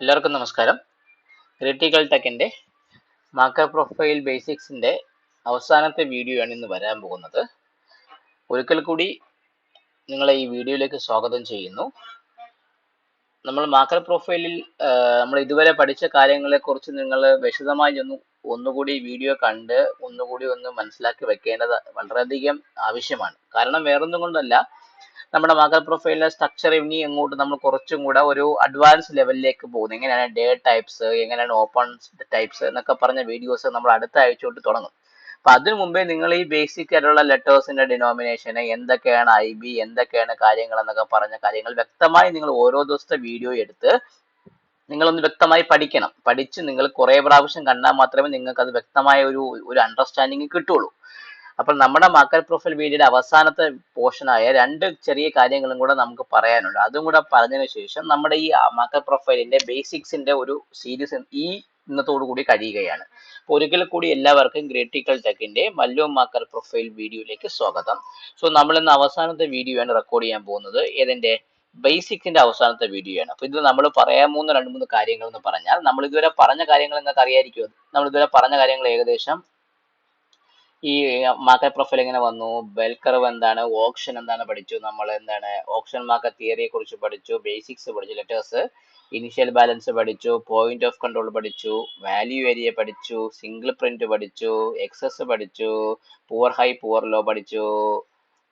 എല്ലാവർക്കും നമസ്കാരം. Critical ടെക്കിന്റെ marker profile ബേസിക്സിന്റെ അവസാനത്തെ വീഡിയോ ആണ് ഇന്ന് വരാൻ പോകുന്നത്. ഒരിക്കൽ കൂടി നിങ്ങളെ ഈ വീഡിയോയിലേക്ക് സ്വാഗതം ചെയ്യുന്നു. നമ്മൾ മാർക്കർ പ്രൊഫൈലിൽ നമ്മൾ ഇതുവരെ പഠിച്ച കാര്യങ്ങളെ കുറിച്ച് നിങ്ങൾ വിശദമായി ഒന്നുകൂടി വീഡിയോ കണ്ട് ഒന്നുകൂടി ഒന്ന് മനസ്സിലാക്കി വെക്കേണ്ടത് വളരെയധികം ആവശ്യമാണ്. കാരണം വേറൊന്നും കൊണ്ടല്ല, നമ്മുടെ മാർക്കർ പ്രൊഫൈലിലെ സ്ട്രക്ചർ ഇനി അങ്ങോട്ട് നമ്മൾ കുറച്ചും കൂടെ ഒരു അഡ്വാൻസ് ലെവലിലേക്ക് പോകുന്നു. എങ്ങനെയാണ് ഡേ ടൈപ്സ്, എങ്ങനെയാണ് ഓപ്പൺ ടൈപ്സ് എന്നൊക്കെ പറഞ്ഞ വീഡിയോസ് നമ്മൾ അടുത്ത ആഴ്ച തൊട്ട് തുടങ്ങും. അപ്പൊ അതിനു മുമ്പേ നിങ്ങൾ ഈ ബേസിക് ആയിട്ടുള്ള ലെറ്റേഴ്സിന്റെ ഡിനോമിനേഷന് എന്തൊക്കെയാണ് IB, എന്തൊക്കെയാണ് കാര്യങ്ങൾ എന്നൊക്കെ പറഞ്ഞ കാര്യങ്ങൾ വ്യക്തമായി നിങ്ങൾ ഓരോ ദിവസത്തെ വീഡിയോ എടുത്ത് നിങ്ങളൊന്ന് വ്യക്തമായി പഠിക്കണം. പഠിച്ച് നിങ്ങൾ കുറെ പ്രാവശ്യം കണ്ടാൽ മാത്രമേ നിങ്ങൾക്ക് അത് വ്യക്തമായ ഒരു അണ്ടർസ്റ്റാൻഡിങ് കിട്ടുള്ളൂ. അപ്പോൾ നമ്മുടെ മാർക്കർ പ്രൊഫൈൽ വീഡിയോയുടെ അവസാനത്തെ പോർഷനായ രണ്ട് ചെറിയ കാര്യങ്ങളും കൂടെ നമുക്ക് പറയാനുണ്ട്. അതും കൂടെ പറഞ്ഞതിന് ശേഷം നമ്മുടെ ഈ മാർക്കർ പ്രൊഫൈലിന്റെ ബേസിക്സിന്റെ ഒരു സീരീസ് ഇന്നത്തോടു കൂടി കഴിയുകയാണ്. അപ്പോൾ ഒരിക്കൽ കൂടി എല്ലാവർക്കും ക്രിട്ടിക്കൽ ടെക്കിന്റെ മല്ലു മാർക്കർ പ്രൊഫൈൽ വീഡിയോയിലേക്ക് സ്വാഗതം. സോ നമ്മൾ ഇന്ന് അവസാനത്തെ വീഡിയോ ആണ് റെക്കോർഡ് ചെയ്യാൻ പോകുന്നത്. ഏതിന്റെ ബേസിക്സിന്റെ അവസാനത്തെ വീഡിയോ ആണ്. അപ്പൊ ഇത് നമ്മൾ പറയാൻ പോകുന്ന രണ്ട് മൂന്ന് കാര്യങ്ങൾ എന്ന് പറഞ്ഞാൽ, നമ്മൾ ഇതുവരെ പറഞ്ഞ കാര്യങ്ങൾ നിങ്ങൾക്ക് അറിയായിരിക്കും. നമ്മൾ ഇതുവരെ പറഞ്ഞ കാര്യങ്ങൾ ഏകദേശം ഈ മാർക്കറ്റ് പ്രൊഫൈൽ എങ്ങനെ വന്നു, ബെൽ കർവ് എന്താണ്, ഓപ്ഷൻ എന്താണ് പഠിച്ചു, നമ്മൾ എന്താണ് ഓപ്ഷൻ മാർക്കറ്റ് തിയറിയെ കുറിച്ച് പഠിച്ചു, ബേസിക്സ് പഠിച്ചു, ലെറ്റേഴ്സ്, ഇനിഷ്യൽ ബാലൻസ് പഠിച്ചു, പോയിന്റ് ഓഫ് കൺട്രോൾ പഠിച്ചു, വാല്യൂ ഏരിയ പഠിച്ചു, സിംഗിൾ പ്രിന്റ് പഠിച്ചു, എക്സസ് പഠിച്ചു, പുവർ ഹൈ പുവർ ലോ പഠിച്ചു.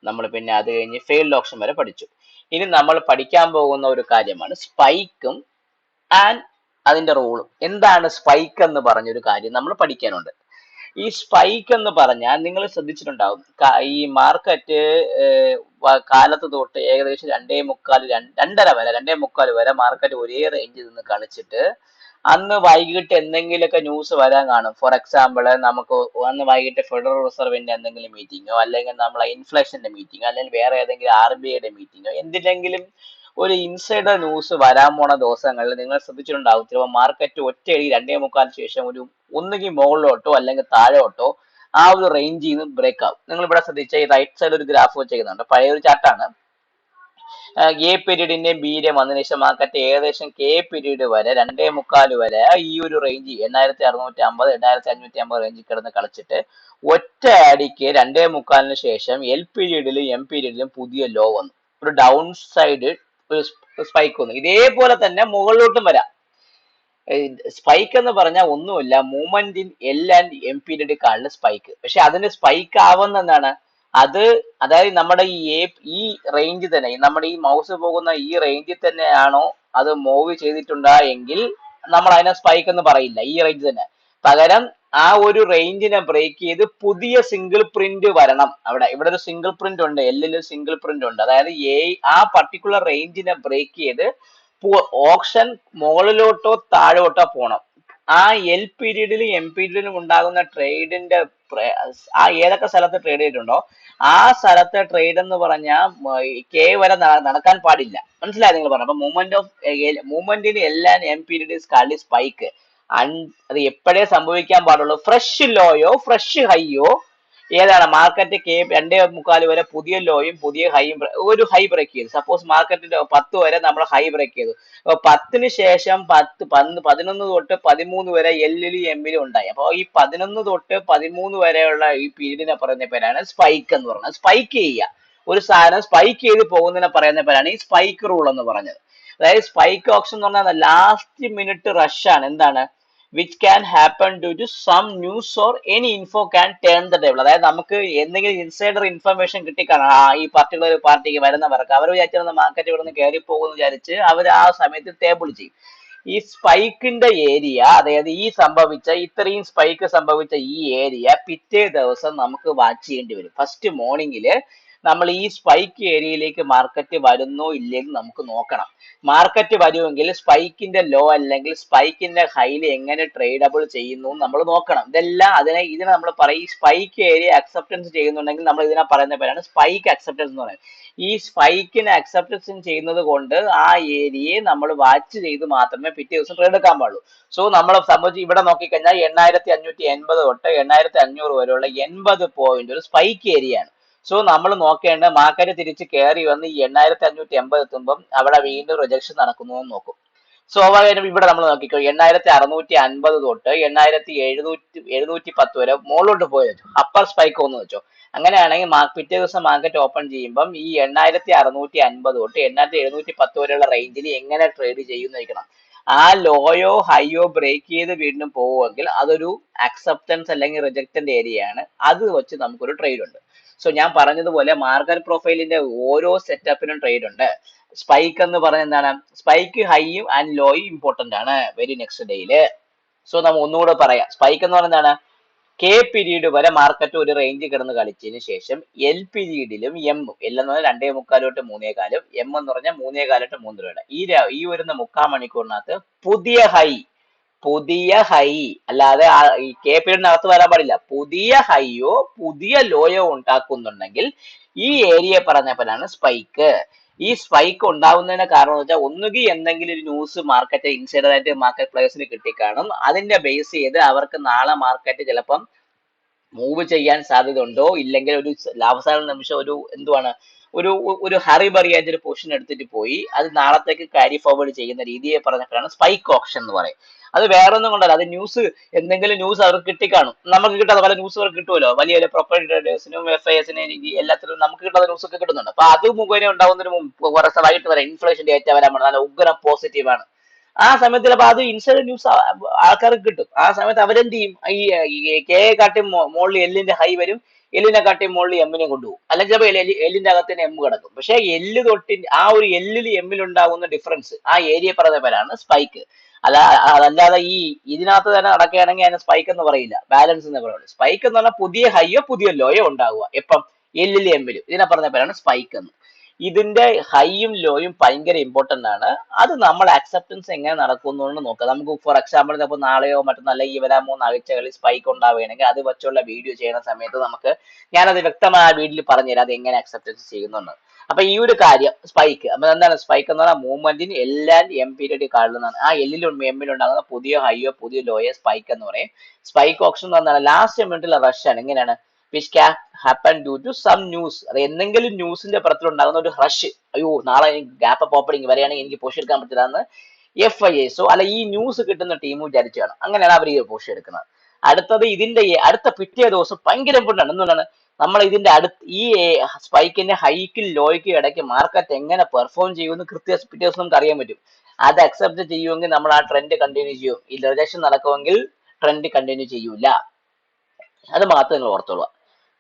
നമ്മൾ പിന്നെ അത് കഴിഞ്ഞ് ഫെയിൽഡ് ഓപ്ഷൻ വരെ പഠിച്ചു. ഇനി നമ്മൾ പഠിക്കാൻ പോകുന്ന ഒരു കാര്യമാണ് സ്പൈക്കും ആൻഡ് അതിന്റെ റൂളും. എന്താണ് സ്പൈക്ക് എന്ന് പറഞ്ഞൊരു കാര്യം നമ്മൾ പഠിക്കാനുണ്ട്. ഈ സ്പൈക്ക് എന്ന് പറഞ്ഞാൽ നിങ്ങൾ ശ്രദ്ധിച്ചിട്ടുണ്ടാവും, ഈ മാർക്കറ്റ് കാലത്ത് തൊട്ട് ഏകദേശം 2:45 വരെ മാർക്കറ്റ് ഒരേ റേഞ്ചിൽ നിന്ന് കളിച്ചിട്ട് അന്ന് വൈകിട്ട് എന്തെങ്കിലുമൊക്കെ ന്യൂസ് വരാൻ കാണും. ഫോർ എക്സാമ്പിൾ, നമുക്ക് അന്ന് വൈകിട്ട് ഫെഡറൽ റിസർവിന്റെ എന്തെങ്കിലും മീറ്റിങ്ങോ, അല്ലെങ്കിൽ നമ്മളെ ഇൻഫ്ലേഷന്റെ മീറ്റിങ്ങോ, അല്ലെങ്കിൽ വേറെ ഏതെങ്കിലും RBIയുടെ മീറ്റിങ്ങോ, എന്തിനെങ്കിലും ഒരു ഇൻസൈഡർ ന്യൂസ് വരാൻ പോണ ദിവസങ്ങളിൽ നിങ്ങൾ ശ്രദ്ധിച്ചിട്ടുണ്ടാവും, ചിലപ്പോൾ മാർക്കറ്റ് ഒറ്റയടി 2:45 ശേഷം ഒന്നുകിൽ മുകളിലോട്ടോ അല്ലെങ്കിൽ താഴോട്ടോ ആ ഒരു റേഞ്ചിൽ നിന്ന് ബ്രേക്ക് ആവും. നിങ്ങൾ ഇവിടെ ശ്രദ്ധിച്ച ഈ റൈറ്റ് സൈഡ് ഒരു ഗ്രാഫ് വെച്ചേക്കുന്നുണ്ട്, പഴയ ഒരു ചാർട്ടാണ്. A പീരീഡിന്റെയും ബിയുടെയും വന്നതിന് ശേഷം മാർക്കറ്റ് ഏകദേശം K പീരീഡ് വരെ 2:45 വരെ ഈ ഒരു റേഞ്ച് 8650 8550 റേഞ്ചിൽ കിടന്ന് കളിച്ചിട്ട് ഒറ്റ അടിക്ക് 2:45 ശേഷം L പീരീഡിലും M പീരീഡിലും പുതിയ ലോ വന്നു, ഒരു ഡൗൺ സൈഡ് ഒരു സ്പൈക്ക് വന്നു. ഇതേപോലെ തന്നെ മുകളിലോട്ടും വരാം. സ്പൈക്ക് എന്ന് പറഞ്ഞാൽ ഒന്നുമില്ല, movement in L and M പീരീഡിലാണ് സ്പൈക്ക്. പക്ഷെ അതിന് സ്പൈക്ക് ആവുന്ന എന്താണ്, അതായത് നമ്മുടെ ഈ റേഞ്ച് തന്നെ, നമ്മുടെ ഈ മൗസ് പോകുന്ന ഈ റേഞ്ചിൽ തന്നെയാണോ അത് മൂവ് ചെയ്തിട്ടുണ്ടാ എങ്കിൽ നമ്മൾ അതിനെ സ്പൈക്ക് എന്ന് പറയില്ല, ഈ റേഞ്ച് തന്നെ. പകരം ആ ഒരു റേഞ്ചിനെ ബ്രേക്ക് ചെയ്ത് പുതിയ സിംഗിൾ പ്രിന്റ് വരണം. ഇവിടെ ഒരു സിംഗിൾ പ്രിന്റ് ഉണ്ട്, എല്ലിൽ സിംഗിൾ പ്രിന്റ് ഉണ്ട്. അതായത് ആ പർട്ടിക്കുലർ റേഞ്ചിനെ ബ്രേക്ക് ചെയ്ത് ഓപ്ഷൻ മുകളിലോട്ടോ താഴോട്ടോ പോണം. ആ L പീരീഡിലും M പീരീഡിലും ഉണ്ടാകുന്ന ട്രേഡിന്റെ ആ ഏതൊക്കെ സ്ഥലത്ത് ട്രേഡ് ചെയ്തിട്ടുണ്ടോ ആ സ്ഥലത്തെ ട്രേഡ് എന്ന് പറഞ്ഞാൽ K വരെ നടക്കാൻ പാടില്ല. മനസ്സിലായി നിങ്ങൾ പറഞ്ഞു? അപ്പൊ മൂവ്മെന്റിന് L and M period is called spike. അത് എപ്പോഴേ സംഭവിക്കാൻ പാടുള്ളൂ, ഫ്രഷ് ലോയോ ഫ്രഷ് ഹൈയോ ഏതാണ്, മാർക്കറ്റ് K 2:45 വരെ പുതിയ ലോയും പുതിയ ഹൈയും ഒരു ഹൈ ബ്രേക്ക് ചെയ്തു. സപ്പോസ് മാർക്കറ്റിന്റെ 10 വരെ നമ്മൾ ഹൈ ബ്രേക്ക് ചെയ്തു. അപ്പൊ 10ന് ശേഷം 11 തൊട്ട് 13 വരെ Lലും M-ലും ഉണ്ടായി. അപ്പൊ ഈ 11 തൊട്ട് 13 വരെയുള്ള ഈ പീരീഡിനെ പറയുന്ന പേരാണ് സ്പൈക്ക് എന്ന് പറയുന്നത്. സ്പൈക്ക് ചെയ്യുക, ഒരു സാധനം സ്പൈക്ക് ചെയ്ത് പോകുന്നതിനെ പറയുന്ന പേരാണ് ഈ സ്പൈക്ക് റൂൾ എന്ന് പറഞ്ഞത്. അതായത് സ്പൈക്ക് ഓപ്ഷൻ എന്ന് പറഞ്ഞാൽ ലാസ്റ്റ് മിനിറ്റ് റഷ് ആണ്. എന്താണ്, which can happen due to some news or any info can turn the table. അതായത് നമുക്ക് എന്തെങ്കിലും ഇൻസൈഡർ ഇൻഫർമേഷൻ കിട്ടിക്കാണാം, ഈ പർട്ടിക്കുലർ പാർട്ടിക്ക് വരുന്നവർക്ക് അവർ വിചാരിച്ചിരുന്ന മാർക്കറ്റ് ഇവിടെ നിന്ന് കയറി പോകുമെന്ന് വിചാരിച്ച് അവർ ആ സമയത്ത് ടേബിൾ ചെയ്യും. ഈ സ്പൈക്കിന്റെ ഏരിയ, അതായത് ഇത്രയും സ്പൈക്ക് സംഭവിച്ച ഈ ഏരിയ പിറ്റേ ദിവസം നമുക്ക് വാച്ച് ചെയ്യേണ്ടി വരും. ഫസ്റ്റ് മോർണിംഗില് നമ്മൾ ഈ സ്പൈക്ക് ഏരിയയിലേക്ക് മാർക്കറ്റ് വരുന്നോ ഇല്ലെങ്കിൽ നമുക്ക് നോക്കണം. മാർക്കറ്റ് വരുമെങ്കിൽ സ്പൈക്കിന്റെ ലോ അല്ലെങ്കിൽ സ്പൈക്കിന്റെ ഹൈയിൽ എങ്ങനെ ട്രേഡബിൾ ചെയ്യുന്നു നമ്മൾ നോക്കണം. ഇതിനെ നമ്മൾ പറയും, ഈ സ്പൈക്ക് ഏരിയ അക്സെപ്റ്റൻസ് ചെയ്യുന്നുണ്ടെങ്കിൽ നമ്മൾ ഇതിനെ പറയുന്ന പേരാണ് സ്പൈക്ക് അക്സെപ്റ്റൻസ് എന്ന് പറയുന്നത്. ഈ സ്പൈക്കിനെ അക്സെപ്റ്റൻസ് ചെയ്യുന്നത് കൊണ്ട് ആ ഏരിയയെ നമ്മൾ വാച്ച് ചെയ്ത് മാത്രമേ പിറ്റേ ദിവസം ട്രേഡ് എടുക്കാൻ പാടുള്ളൂ. സോ നമ്മൾ സംബന്ധിച്ച് ഇവിടെ നോക്കിക്കഴിഞ്ഞാൽ 8580 തൊട്ട് 8500 വരെയുള്ള 80 പോയിന്റ് ഒരു സ്പൈക്ക് ഏരിയ ആണ്. സോ നമ്മൾ നോക്കേണ്ട, മാർക്കറ്റ് തിരിച്ച് കയറി വന്ന് ഈ 8580 എത്തുമ്പം അവിടെ വീണ്ടും റിജക്ഷൻ നടക്കുന്നു എന്ന് നോക്കും. സ്വാഭാവികമായിട്ടും ഇവിടെ നമ്മൾ നോക്കിക്കോ 8650 തൊട്ട് 8710 വരെ മുകളിലോട്ട് പോയി വെച്ചു, അപ്പർ സ്പൈക്ക് ഒന്ന് വെച്ചോ. അങ്ങനെയാണെങ്കിൽ പിറ്റേ ദിവസം മാർക്കറ്റ് ഓപ്പൺ ചെയ്യുമ്പം ഈ 8650 തൊട്ട് 8710 വരെയുള്ള റേഞ്ചിൽ എങ്ങനെ ട്രേഡ് ചെയ്യുന്നതായിരിക്കണം. ആ ലോയോ ഹൈയോ ബ്രേക്ക് ചെയ്ത് വീണ്ടും പോവുമെങ്കിൽ അതൊരു അക്സെപ്റ്റൻസ് അല്ലെങ്കിൽ റിജക്റ്റന്റ് ഏരിയയാണ്. അത് വെച്ച് നമുക്കൊരു ട്രേഡ് ഉണ്ട്. സോ ഞാൻ പറഞ്ഞതുപോലെ മാർക്കറ്റ് പ്രൊഫൈലിന്റെ ഓരോ സെറ്റപ്പിനും ട്രേഡ് ഉണ്ട്. സ്പൈക്ക് എന്ന് പറഞ്ഞ എന്താണ്, സ്പൈക്ക് ഹൈയും ആൻഡ് ലോയും ഇമ്പോർട്ടന്റ് ആണ് വെരി നെക്സ്റ്റ് ഡേയില്. സോ നമ്മൾ ഒന്നുകൂടെ പറയാം, സ്പൈക്ക് എന്ന് പറയുന്നതാണ് കെ പീരീഡ് വരെ മാർക്കറ്റ് ഒരു റേഞ്ച് കിടന്ന് കളിച്ചതിന് ശേഷം എൽ പീരീഡിലും എമ്മും, എൽ എന്ന് പറഞ്ഞാൽ 2.25 തൊട്ട് 3.25, എം എന്ന് പറഞ്ഞാൽ 3.25 തൊട്ട് 3 രൂപയുടെ ഈ വരുന്ന 3/4 മണിക്കൂറിനകത്ത് പുതിയ ഹൈ അല്ലാതെ ഈ കെ പീരീഡിനകത്ത് വരാൻ പാടില്ല, പുതിയ ഹൈയോ പുതിയ ലോയോ ഉണ്ടാക്കുന്നുണ്ടെങ്കിൽ ഈ ഏരിയ പറഞ്ഞപ്പോഴാണ് സ്പൈക്ക്. ഈ സ്പൈക്ക് ഉണ്ടാവുന്നതിന് കാരണം എന്ന് വെച്ചാൽ ഒന്നുകിൽ എന്തെങ്കിലും ഒരു ന്യൂസ് മാർക്കറ്റ് ഇൻസൈഡർ ആയിട്ട് മാർക്കറ്റ് പ്ലേയേഴ്സിന് കിട്ടിക്കാണും, അതിന്റെ ബേസ് ചെയ്ത് അവർക്ക് നാളെ മാർക്കറ്റ് ചിലപ്പം മൂവ് ചെയ്യാൻ സാധ്യത ഉണ്ടോ, ഇല്ലെങ്കിൽ ഒരു അവസാന നിമിഷം ഒരു എന്തുവാണ് ഒരു ഹറി ബറിയായിട്ട് ഒരു പൊസിഷൻ എടുത്തിട്ട് പോയി അത് നാളത്തേക്ക് ക്യാരി ഫോർവേഡ് ചെയ്യുന്ന രീതിയെ പറഞ്ഞിട്ടാണ് സ്പൈക്ക് ഓപ്ഷൻ എന്ന് പറയും. അത് വേറെ ഒന്നും കൊണ്ടല്ല, അത് ന്യൂസ് എന്തെങ്കിലും ന്യൂസ് അവർക്ക് കിട്ടിക്കാണും, നമുക്ക് കിട്ടാത്ത പല ന്യൂസുകൾ കിട്ടുമല്ലോ, വലിയ വലിയ പ്രൊപ്പർട്ടി ട്രേഡേഴ്സിനും FISനും എല്ലാത്തിനും നമുക്ക് കിട്ടാത്ത ന്യൂസ് ഒക്കെ കിട്ടുന്നുണ്ട്. അപ്പൊ അത് മുഖേന ഉണ്ടാവുന്നതിന് മുമ്പ് കുറച്ച് വൈകിട്ട് വരെ ഇൻഫ്ലേഷൻ ഡേറ്റ വരാൻ നല്ല ഉഗ്രം പോസിറ്റീവ് ആണ്. ആ സമയത്ത് ചിലപ്പോൾ അത് ഇൻസൈഡ് ന്യൂസ് ആൾക്കാർക്ക് കിട്ടും. ആ സമയത്ത് അവരെന്ത് ചെയ്യും, ഈ കെ കാട്ടി മുകളിൽ എല്ലിന്റെ ഹൈ വരും, എല്ലിനെ കാട്ടി മുകളിൽ എമ്മിനെ കൊണ്ടുപോകും, അല്ലെങ്കിൽ ചിലപ്പോൾ എല്ലിന്റെ അകത്ത് തന്നെ എം കിടക്കും. പക്ഷെ എല്ല് തൊട്ട് ആ ഒരു എല്ലിൽ എമ്മിൽ ഉണ്ടാകുന്ന ഡിഫറൻസ് ആ ഏരിയ പറഞ്ഞ പേരാണ് സ്പൈക്ക്. അതല്ലാതെ ഇതിനകത്ത് തന്നെ നടക്കുകയാണെങ്കിൽ അതിനെ സ്പൈക്ക് എന്ന് പറയില്ല, ബാലൻസ് എന്ന് പറയുള്ളൂ. സ്പൈക്ക് എന്ന് പറഞ്ഞാൽ പുതിയ ഹൈയോ പുതിയ ലോയോ ഉണ്ടാവുക എപ്പം, എല്ലിലും എമ്മിലും, ഇതിനെ പറഞ്ഞ പേരാണ് സ്പൈക്ക് എന്ന്. ഇതിന്റെ ഹൈയും ലോയും ഭയങ്കര ഇമ്പോർട്ടന്റ് ആണ്. അത് നമ്മൾ അക്സെപ്റ്റൻസ് എങ്ങനെ നടക്കുന്നു നോക്കാം. നമുക്ക് ഫോർ എക്സാമ്പിൾ ചിലപ്പോൾ നാളെയോ മറ്റന്നാളോ ഈ വരാൻ 3 ആഴ്ചകളിൽ സ്പൈക്ക് ഉണ്ടാവുകയാണെങ്കിൽ അത് വെച്ചുള്ള വീഡിയോ ചെയ്യുന്ന സമയത്ത് ഞാനത് വ്യക്തമായ വീഡിയോയിൽ പറഞ്ഞുതരാം അത് എങ്ങനെ അക്സെപ്റ്റൻസ് ചെയ്യുന്നുണ്ട്. അപ്പൊ ഈ ഒരു കാര്യം സ്പൈക്ക്, അപ്പൊ എന്താണ് സ്പൈക്ക് എന്ന് പറഞ്ഞാൽ മൂവ്മെന്റിന് എല്ലാം എം പീരീഡ് കാണുന്നതാണ്. ആ എല്ലിലും എമ്മിലും ഉണ്ടാകുന്ന പുതിയ ഹൈയോ പുതിയ ലോയോ സ്പൈക്ക് എന്ന് പറയും. സ്പൈക്ക് ഓപ്ഷൻ എന്ന് പറഞ്ഞാൽ ലാസ്റ്റ് മിനിറ്റിലെ റഷ് ആണ്. എങ്ങനെയാണ്, which can happen due to some news, അത് എന്തെങ്കിലും ന്യൂസിന്റെ പുറത്തിൽ ഉണ്ടാകുന്ന ഒരു റഷ്, അയ്യോ നാളെ ഗ്യാപ്പ് അപ്പ് ഓപ്പണിംഗ് വരെയാണെങ്കിൽ എനിക്ക് പോസ്റ്റ് എടുക്കാൻ പറ്റില്ല എന്ന് FISO അല്ല ഈ ന്യൂസ് കിട്ടുന്ന ടീം വിചാരിച്ചാണ്, അങ്ങനെയാണ് അവർ ഈ പോസ്റ്റ് എടുക്കുന്നത്. അടുത്തത് ഇതിന്റെ അടുത്ത പിറ്റേ ദിവസം ഭയങ്കര ഇമ്പോർട്ടൻ്റ് ആണ്. എന്തുകൊണ്ടാണ്, നമ്മൾ ഇതിന്റെ ഈ സ്പൈക്കിന്റെ ഹൈക്കും ലോയ്ക്കും ഇടയ്ക്ക് മാർക്കറ്റ് എങ്ങനെ പെർഫോം ചെയ്യുമെന്ന് പിറ്റേ ദിവസം നമുക്ക് അറിയാൻ പറ്റും. അത് അക്സെപ്റ്റ് ചെയ്യുമെങ്കിൽ നമ്മൾ ആ ട്രെൻഡ് കണ്ടിന്യൂ ചെയ്യും, ഈ റിജക്ഷൻ നടക്കുമെങ്കിൽ ട്രെൻഡ് കണ്ടിന്യൂ ചെയ്യൂല. അത് മാത്രം നിങ്ങൾ ഓർത്തോളുക.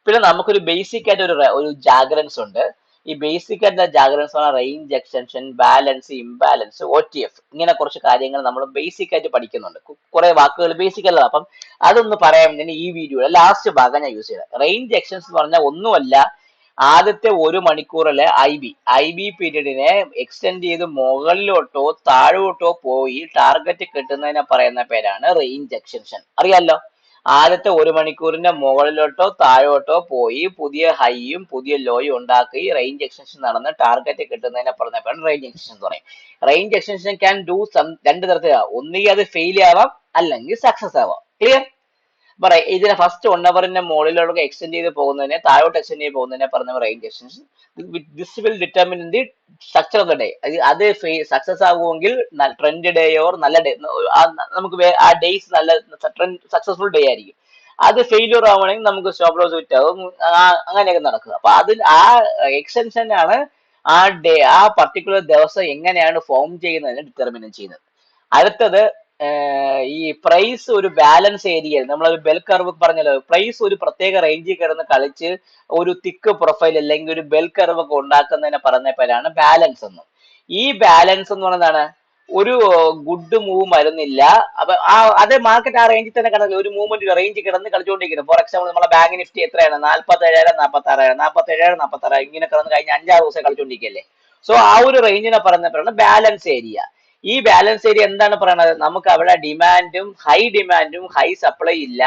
പിന്നെ നമുക്കൊരു ബേസിക് ആയിട്ട് ഒരു ജാഗ്രൻസ് ഉണ്ട്. ഈ ബേസിക് ആയിട്ടുള്ള ജാഗ്രൻസ് പറഞ്ഞാൽ range extension, balance, imbalance, OTF, ഇങ്ങനെ കുറച്ച് കാര്യങ്ങൾ നമ്മൾ ബേസിക് ആയിട്ട് പഠിക്കുന്നുണ്ട്. കുറെ വാക്കുകൾ ബേസിക് അല്ല, അപ്പം അതൊന്ന് പറയാൻ വേണ്ടി ഈ വീഡിയോയുടെ ലാസ്റ്റ് ഭാഗം ഞാൻ യൂസ് ചെയ്തത്. റേഞ്ച് എക്സ്റ്റൻഷൻ എന്ന് പറഞ്ഞാൽ ഒന്നുമല്ല, ആദ്യത്തെ 1 മണിക്കൂറിലെ IB പീരീഡിനെ എക്സ്റ്റെൻഡ് ചെയ്ത് മുകളിലോട്ടോ താഴോട്ടോ പോയി ടാർഗറ്റ് കിട്ടുന്നതിനെ പറയുന്ന പേരാണ് റേഞ്ച് എക്സ്റ്റൻഷൻ. അറിയാലോ, ആദ്യത്തെ 1 മണിക്കൂറിന്റെ മുകളിലോട്ടോ താഴോട്ടോ പോയി പുതിയ ഹൈയും പുതിയ ലോയും ഉണ്ടാക്കി റേഞ്ച് എക്സ്റ്റൻഷൻ നടന്ന് ടാർഗറ്റ് കിട്ടുന്നതിനെ പറഞ്ഞപ്പോഴാണ് റേഞ്ച് എക്സ്റ്റൻഷൻ എന്ന് പറയും. റേഞ്ച് എക്സ്റ്റൻഷൻ ക്യാൻ ഡു രണ്ട് തരത്തിലാവാം, ഒന്നുകിൽ അത് ഫെയിൽ ആവാം അല്ലെങ്കിൽ സക്സസ് ആവാം. ക്ലിയർ? പറയാം, ഇതിനെ ഫസ്റ്റ് 1 അവറിന്റെ മുകളിലോട്ട് എക്സ്റ്റെൻഡ് ചെയ്ത് പോകുന്നതിനെ താഴോട്ട് എക്സ്റ്റെൻഡ് ചെയ്ത് പോകുന്നതിനെ പറഞ്ഞ range extension. This will determine the structure of the day. അത് സക്സസ് ആകുമെങ്കിൽ ട്രെൻഡ് ഡേ ഓർ നല്ല ഡേ, നമുക്ക് ആ ഡേയ്സ് നല്ല സക്സസ്ഫുൾ ഡേ ആയിരിക്കും. അത് ഫെയിലിയർ ആവുകയാണെങ്കിൽ നമുക്ക് സ്റ്റോപ്പ് ലോസ് വിറ്റാവും, അങ്ങനെയൊക്കെ നടക്കുക. അപ്പൊ ആ എക്സ്റ്റൻഷൻ ആണ് ആ പർട്ടിക്കുലർ ദിവസം എങ്ങനെയാണ് ഫോം ചെയ്യുന്നതിന് ഡിറ്റർമിൻ ചെയ്യുന്നത്. അടുത്തത് ഈ പ്രൈസ് ഒരു ബാലൻസ് ഏരിയ, നമ്മളൊരു ബെൽ കർവ് പറഞ്ഞല്ലോ, പ്രൈസ് ഒരു പ്രത്യേക റേഞ്ചിൽ കിടന്ന് കളിച്ച് ഒരു തിക്ക് പ്രൊഫൈൽ അല്ലെങ്കിൽ ഒരു ബെൽ കർവ് ഒക്കെ ഉണ്ടാക്കുന്നതിനെ പറഞ്ഞ പേരാണ് ബാലൻസ് എന്ന്. ഈ ബാലൻസ് എന്ന് പറയുന്നതാണ് ഒരു ഗുഡ് മൂവ് വരുന്നില്ല, അപ്പൊ അതേ മാർക്കറ്റ് ആ റേഞ്ചിൽ തന്നെ കിടന്നില്ല, ഒരു മൂവ്മെന്റ് റേഞ്ച് കിടന്ന് കളിച്ചുകൊണ്ടിരിക്കുന്നത്. ഫോർ എക്സാമ്പിൾ നമ്മളെ ബാങ്ക് നിഫ്റ്റി എത്രയാണ്, 47,000, 46,000, 47,000, 46,000 ഇങ്ങനെ കിടന്ന് കഴിഞ്ഞ 5-6 ദിവസം കളിച്ചുകൊണ്ടിരിക്കുകയല്ലേ. സോ ആ ഒരു റേഞ്ചിനെ പറഞ്ഞപ്പോഴാണ് ബാലൻസ് ഏരിയ. ഈ ബാലൻസ് ഏരിയ എന്താണ് പറയുന്നത്, നമുക്ക് അവിടെ ഡിമാൻഡും ഹൈ സപ്ലൈ ഇല്ല,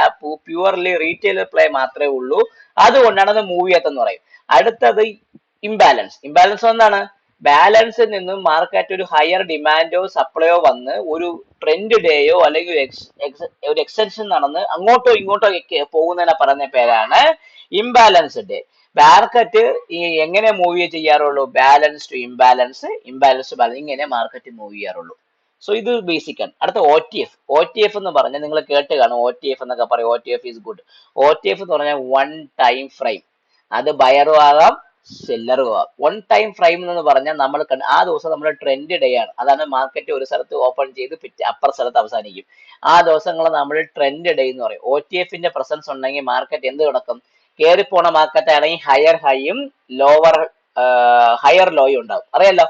പ്യുവർലി റീറ്റെയിൽ പ്ലേ മാത്രമേ ഉള്ളൂ, അതുകൊണ്ടാണ് അത് മൂവ് ചെയ്യാത്തെന്ന് പറയും. അടുത്തത് ഇംബാലൻസ് എന്താണ്, ബാലൻസിൽ നിന്നും മാർക്കറ്റ് ഒരു ഹയർ ഡിമാൻഡോ സപ്ലൈയോ വന്ന് ഒരു ട്രെൻഡ് ഡേയോ അല്ലെങ്കിൽ ഒരു എക്സ്റ്റൻഷൻ നടന്ന് അങ്ങോട്ടോ ഇങ്ങോട്ടോ പോകുന്നതിനെ പറയുന്ന പേരാണ് ഇംബാലൻസ് ഡേ. മാർക്കറ്റ് എങ്ങനെ മൂവ് ചെയ്യാറുള്ളൂ, balance to imbalance, imbalance to balance, ഇങ്ങനെ മാർക്കറ്റ് മൂവ് ചെയ്യാറുള്ളൂ. സോ ഇത് ബേസിക് ആണ്. അടുത്ത OTF. OTF എന്ന് പറഞ്ഞാൽ നിങ്ങൾ കേട്ട് കാണും, OTF എന്നൊക്കെ പറയും, OTF ഈസ് ഗുഡ്. OTF എന്ന് പറഞ്ഞാൽ വൺ ടൈം ഫ്രെയിം. അത് ബയറും ആകാം സെല്ലറും ആകാം. വൺ ടൈം ഫ്രെയിം എന്ന് പറഞ്ഞാൽ നമ്മൾ ആ ദിവസം നമ്മുടെ ട്രെൻഡ് ഡേ ആണ്. അതാണ് മാർക്കറ്റ് ഒരു സ്ഥലത്ത് ഓപ്പൺ ചെയ്ത് അപ്പർ സ്ഥലത്ത് അവസാനിക്കും. ആ ദിവസങ്ങൾ നമ്മൾ ട്രെൻഡ് ഡേ എന്ന് പറയും. OTFന്റെ പ്രസൻസ് ഉണ്ടെങ്കിൽ മാർക്കറ്റ് എന്ത് നടക്കും? കയറിപ്പോണ മാർക്കറ്റ് ആണെങ്കിൽ ഹയർ ഹൈയും ലോവർ ഹയർ ലോയും ഉണ്ടാവും. അറിയാലോ,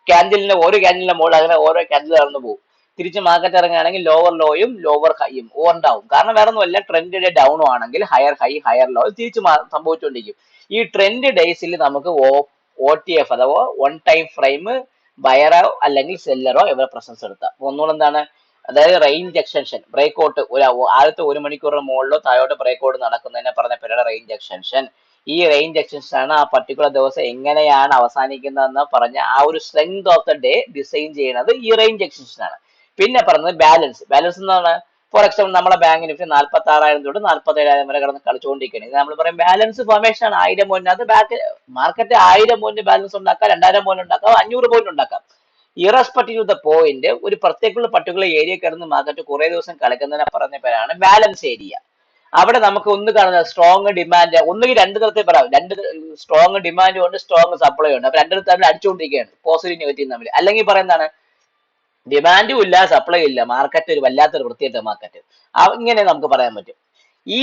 ക്യാൻഡിലിന്റെ ഓരോ ക്യാൻഡിലിന്റെ മുകളിൽ അങ്ങനെ ഓരോ ക്യാൻഡിൽ കടന്നു പോകും. തിരിച്ച് മാർക്കറ്റ് ഇറങ്ങുകയാണെങ്കിൽ ലോവർ ലോയും ലോവർ ഹൈയും ഉണ്ടാവും. കാരണം വേറെ ഒന്നുമല്ല, ട്രെൻഡ് ഡൗൺ ആണെങ്കിൽ ഹയർ ഹൈ ഹയർ ലോ തിരിച്ച് സംഭവിച്ചുകൊണ്ടിരിക്കും. ഈ ട്രെൻഡ് ഡേയ്സിൽ നമുക്ക് OTF അഥവാ വൺ ടൈം ഫ്രെയിം ബയറോ അല്ലെങ്കിൽ സെല്ലറോ ഇവരെ പ്രസൻസ് എടുത്താം. ഒന്നുകൂടെ എന്താണ്, അതായത് റേഞ്ച് എക്സ്റ്റൻഷൻ ബ്രേക്ക്ഔട്ട്, ആദ്യത്തെ 1 മണിക്കൂറിന് മുകളിലോ താഴോട്ട് ബ്രേക്ക്ഔട്ട് നടക്കുന്നതിനെ പറഞ്ഞ പേരാണ് റേഞ്ച് എക്സ്റ്റൻഷൻ. ഈ റേഞ്ച് എക്സ്റ്റൻഷൻ ആണ് ആ പർട്ടിക്കുലർ ദിവസം എങ്ങനെയാണ് അവസാനിക്കുന്നതെന്ന് പറഞ്ഞ ആ ഒരു strength of the day design ചെയ്യുന്നത് ഈ റേഞ്ച് എക്സ്റ്റൻഷൻ ആണ്. പിന്നെ പറഞ്ഞത് ബാലൻസ്. ബാലൻസ് എന്നാണ്, ഫോർ എക്സാമ്പിൾ നമ്മളെ ബാങ്ക് നിഫ്റ്റി 46,000 തൊട്ട് 47,000 വരെ കിടന്ന് കളിച്ചുകൊണ്ടിരിക്കുകയാണ്. ഇത് നമ്മൾ പറയും ബാലൻസ് ഫോർമേഷൻ ആണ്. 1000 പോയിന്റിനകത്ത് മാർക്കറ്റ് 1000 പോയിന്റ് ബാലൻസ് ഉണ്ടാക്കാം, 2000 പോയിന്റ് ഉണ്ടാക്കാം, 500 പോയിന്റ് ഉണ്ടാക്കാം. ഇറസ്പെക്റ്റീവ് ഓഫ് ദ പോയിന്റ് ഒരു പർട്ടിക്കുലർ ഏരിയ കിടന്ന് മാർക്കറ്റ് കുറെ ദിവസം കളിക്കുന്നതിനെ പറഞ്ഞ പേരാണ് ബാലൻസ് ഏരിയ. അവിടെ നമുക്ക് ഒന്ന് കാണുന്നത് സ്ട്രോങ് ഡിമാൻഡ്, ഒന്നുകിൽ രണ്ട് തരത്തിൽ പറയാം, രണ്ട് സ്ട്രോങ് ഡിമാൻഡും ഉണ്ട്, സ്ട്രോങ് സപ്ലൈ ഉണ്ട്. അപ്പൊ രണ്ടു തമ്മിൽ അടിച്ചുകൊണ്ടിരിക്കുകയാണ്, പോസിറ്റീവ് നെഗറ്റീവ് തമ്മിൽ. അല്ലെങ്കിൽ പറയുന്നതാണ് ഡിമാൻഡും ഇല്ല സപ്ലൈ ഇല്ല, മാർക്കറ്റ് ഒരു വല്ലാത്തൊരു വൃത്തിയായിട്ട മാർക്കറ്റ്. ഇങ്ങനെ നമുക്ക് പറയാൻ പറ്റും. ഈ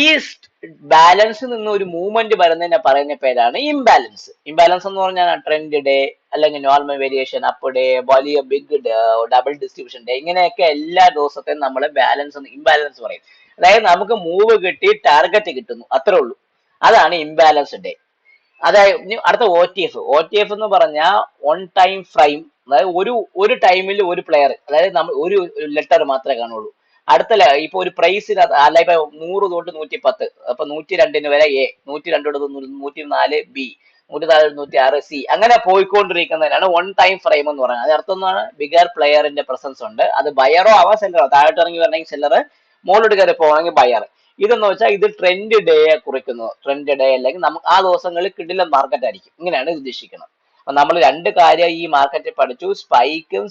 ബാലൻസിൽ നിന്ന് ഒരു മൂവ്മെന്റ് വരുന്നതിനെ പറയുന്ന പേരാണ് ഇംബാലൻസ്. ഇംബാലൻസ് എന്ന് പറഞ്ഞാൽ ട്രെൻഡ് ഡേ അല്ലെങ്കിൽ നോർമൽ വേരിയേഷൻ, അപ്പ് ഡേ, വലിയ ബിഗ് ഡബിൾ ഡിസ്ട്രിബ്യൂഷൻ ഡേ, ഇങ്ങനെയൊക്കെ എല്ലാ ദിവസത്തെയും നമ്മൾ ബാലൻസ് ഇംബാലൻസ് പറയും. അതായത് നമുക്ക് മൂവ് കിട്ടി ടാർഗറ്റ് കിട്ടുന്നു, അത്രേ ഉള്ളൂ. അതാണ് ഇംബാലൻസ് ഡേ. അതായത് അടുത്ത OTF എന്ന് പറഞ്ഞാൽ ഓൺ ടൈം ഫ്രെയിം. അതായത് ഒരു ടൈമിൽ ഒരു പ്ലെയർ, അതായത് നമ്മൾ ഒരു ലെറ്റർ മാത്രമേ കാണുള്ളൂ. അടുത്ത ഇപ്പൊ ഒരു പ്രൈസിന് അല്ല, ഇപ്പൊ 100 തൊട്ട് 110, അപ്പൊ 102 വരെ A, 102 തൊട്ട് 104 B, 104 106 C, അങ്ങനെ പോയിക്കൊണ്ടിരിക്കുന്നതിനാണ് വൺ ടൈം ഫ്രെയിം എന്ന് പറയുന്നത്. അത് അർത്ഥം എന്താണ്, ബിഗർ പ്ലെയറിന്റെ പ്രസൻസ് ഉണ്ട്. അത് ബയറോ ആവാം സെല്ലറോ, താഴോട്ട് ഇറങ്ങി വരണമെങ്കിൽ സെല്ലർ, മുകളിലോട്ട് കയറി പോകണമെങ്കിൽ ബയർ. ഇതെന്ന് വെച്ചാൽ ഇത് ട്രെൻഡ് ഡേയെ കുറിക്കുന്നു. ട്രെൻഡ് ഡേ അല്ലെങ്കിൽ നമുക്ക് ആ ദിവസങ്ങളിൽ കിടിലൻ മാർക്കറ്റ് ആയിരിക്കും, ഇങ്ങനെയാണ് ഇത് ഉദ്ദേശിക്കുന്നത്. അപ്പൊ നമ്മൾ രണ്ട് കാര്യം ഈ മാർക്കറ്റിൽ പഠിച്ചു,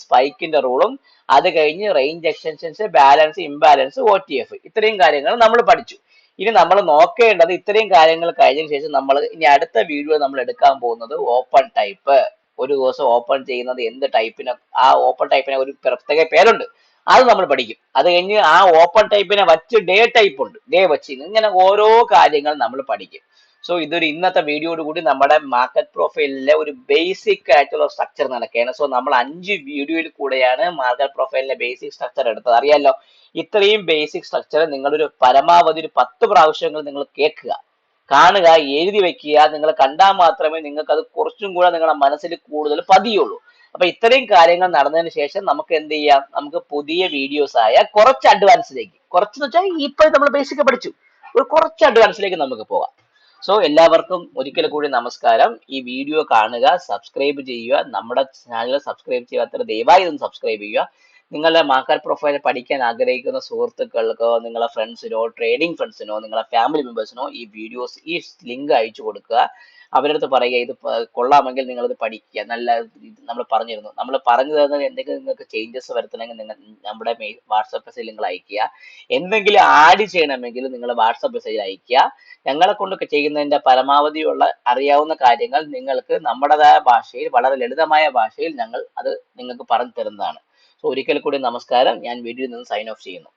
സ്പൈക്കിന്റെ റൂളും, അത് കഴിഞ്ഞ് range extensions, balance, imbalance, OTF, ഇത്രയും കാര്യങ്ങൾ നമ്മൾ പഠിച്ചു. ഇനി നമ്മൾ നോക്കേണ്ടത് ഇത്രയും കാര്യങ്ങൾ കഴിഞ്ഞതിന് ശേഷം നമ്മൾ ഇനി അടുത്ത വീഡിയോ നമ്മൾ എടുക്കാൻ പോകുന്നത് ഓപ്പൺ ടൈപ്പ്. ഒരു ദിവസം ഓപ്പൺ ചെയ്യുന്നത് എന്ത് ടൈപ്പിനെ, ആ ഓപ്പൺ ടൈപ്പിനെ ഒരു പ്രത്യേക പേരുണ്ട്, അത് നമ്മൾ പഠിക്കും. അത് കഴിഞ്ഞ് ആ ഓപ്പൺ ടൈപ്പിനെ വച്ച് ഡേ ടൈപ്പ് ഉണ്ട്, ഡേ വച്ച്, ഇങ്ങനെ ഓരോ കാര്യങ്ങൾ നമ്മൾ പഠിക്കും. സോ ഇതൊരു ഇന്നത്തെ വീഡിയോയോട് കൂടി നമ്മുടെ മാർക്കറ്റ് പ്രൊഫൈലിലെ ഒരു ബേസിക് ആയിട്ടുള്ള സ്ട്രക്ചർ നടക്കുകയാണ്. സോ നമ്മൾ 5 വീഡിയോയിൽ കൂടെയാണ് മാർക്കറ്റ് പ്രൊഫൈലിലെ ബേസിക് സ്ട്രക്ചർ എടുത്തത്. അറിയാലോ, ഇത്രയും ബേസിക് സ്ട്രക്ചർ നിങ്ങളൊരു പരമാവധി ഒരു 10 പ്രാവശ്യങ്ങൾ നിങ്ങൾ കേൾക്കുക, കാണുക, എഴുതി വെക്കുക. നിങ്ങൾ കണ്ടാൽ മാത്രമേ നിങ്ങൾക്ക് അത് കുറച്ചും കൂടെ നിങ്ങളുടെ മനസ്സിൽ കൂടുതൽ പതിയുള്ളൂ. അപ്പൊ ഇത്രയും കാര്യങ്ങൾ നടന്നതിന് ശേഷം നമുക്ക് എന്ത് ചെയ്യാം, നമുക്ക് പുതിയ വീഡിയോസ് ആയ കുറച്ച് അഡ്വാൻസിലേക്ക്, കുറച്ചെന്ന് വെച്ചാൽ ഇപ്പോൾ നമ്മൾ ബേസിക് പഠിച്ചു, ഒരു കുറച്ച് അഡ്വാൻസിലേക്ക് നമുക്ക് പോകാം. സോ എല്ലാവർക്കും ഒരിക്കൽ കൂടി നമസ്കാരം. ഈ വീഡിയോ കാണുക, സബ്സ്ക്രൈബ് ചെയ്യുക. നമ്മുടെ ചാനൽ സബ്സ്ക്രൈബ് ചെയ്യാത്തവർ ദയവായി ഇതൊന്ന് സബ്സ്ക്രൈബ് ചെയ്യുക. നിങ്ങളുടെ മാർക്കറ്റ് പ്രൊഫൈൽ പഠിക്കാൻ ആഗ്രഹിക്കുന്ന സുഹൃത്തുക്കൾക്കോ, നിങ്ങളുടെ ഫ്രണ്ട്സിനോ, ട്രേഡിംഗ് ഫ്രണ്ട്സിനോ, നിങ്ങളുടെ ഫാമിലി മെമ്പേഴ്സിനോ ഈ വീഡിയോസ്, ഈ ലിങ്ക് അയച്ചു കൊടുക്കുക. അവരടുത്ത് പറയുക ഇത് കൊള്ളാമെങ്കിൽ നിങ്ങളിത് പഠിക്കുക. നല്ല നമ്മൾ പറഞ്ഞിരുന്നു, നമ്മൾ പറഞ്ഞു തരുന്നത് എന്തെങ്കിലും നിങ്ങൾക്ക് ചേഞ്ചസ് വരുത്തണമെങ്കിൽ നിങ്ങൾ നമ്മുടെ വാട്സാപ്പ് മെസ്സേജ് നിങ്ങൾ അയക്കുക. എന്തെങ്കിലും ആഡ് ചെയ്യണമെങ്കിൽ നിങ്ങൾ വാട്സാപ്പ് മെസ്സേജ് അയക്കുക. ഞങ്ങളെ കൊണ്ടൊക്കെ ചെയ്യുന്നതിന്റെ പരമാവധിയുള്ള അറിയാവുന്ന കാര്യങ്ങൾ നിങ്ങൾക്ക് നമ്മുടേതായ ഭാഷയിൽ, വളരെ ലളിതമായ ഭാഷയിൽ ഞങ്ങൾ അത് നിങ്ങൾക്ക് പറഞ്ഞു തരുന്നതാണ്. സോ ഒരിക്കൽ കൂടി നമസ്കാരം. ഞാൻ വീഡിയോയിൽ നിന്ന് സൈൻ ഓഫ് ചെയ്യുന്നു.